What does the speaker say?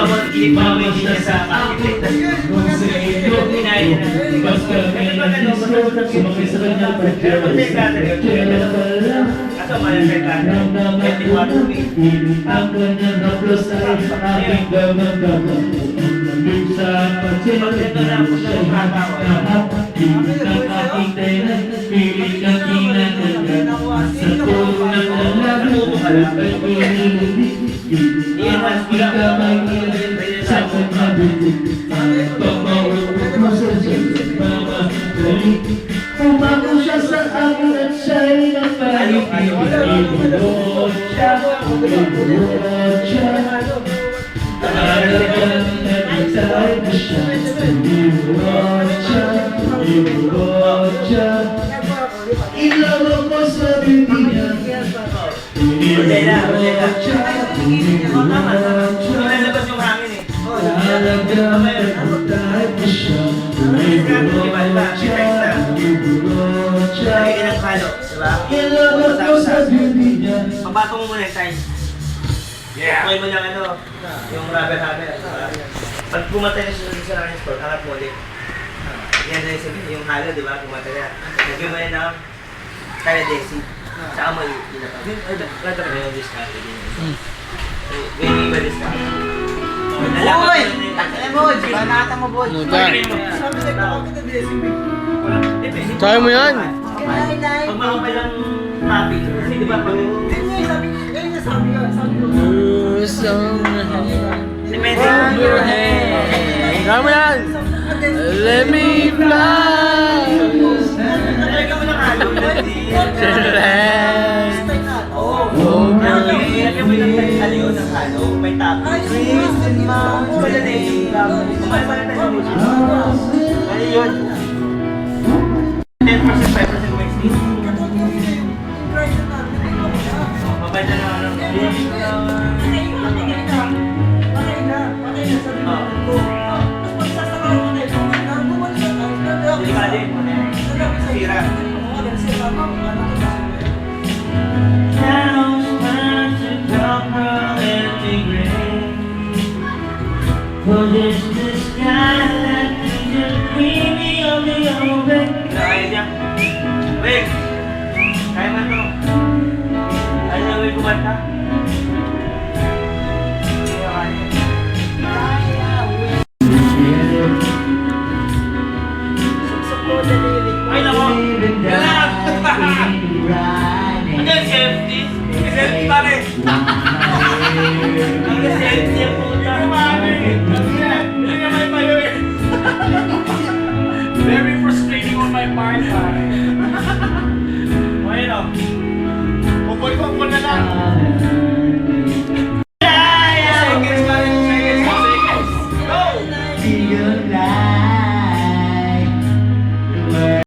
Kinipawin niya sa architect. Kaso malasay ka. Maganda na ako sa bata ko. Natuto ka lang. I-enhance ko lang. Umago siya sa akin at siya'y napalipilipilot siya. Pilot siya. Talagang nagtay na siya. Pilot siya. Pilot siya. Ilawag mo sa bibigyan. Pilot siya. Pilot siya. Lalabas yung hangin eh. Talagang nagtay na siya. Pilot siya. Pilot siya. Lagi ng halo, diba? Ilawag mo sa bibigyan. Pabato mo muna yung tiles. Kuhay mo lang yung rubber hammer. Pag pumatay na siya sa running store, hangat mo ulit. Yan na yung halo, di ba? Pumatay na. Lagyan mo yan ng Kaladesi. Saka mo ilapag. Rata ka yung discount. May iba discount. Boy! Takala mo, banata mo, boy. Kaya mo yan. Pag makapal lang happy, kasi di ba pag... Depende. Kaya mo yan. Let me fly. Talaga mo ng halo. Oh, Lagyan mo ng halo ng halo. May topping. Wala na eh. Kumain pa na tayo sa music. Ano yun? 10%, 5% Wednesday. Mabay na lang delikadin mo na yan. Sira. Now it's time to drop her empty grave. For this sky that you just bring me on the open. Kaya niya. Wait! Kaya man to. Kaya niya may kumanta. Ay, nako! Galap! Hanggang safety! Safety pa rin! Hanggang safety ang puta! Very frustrating on my part, pare.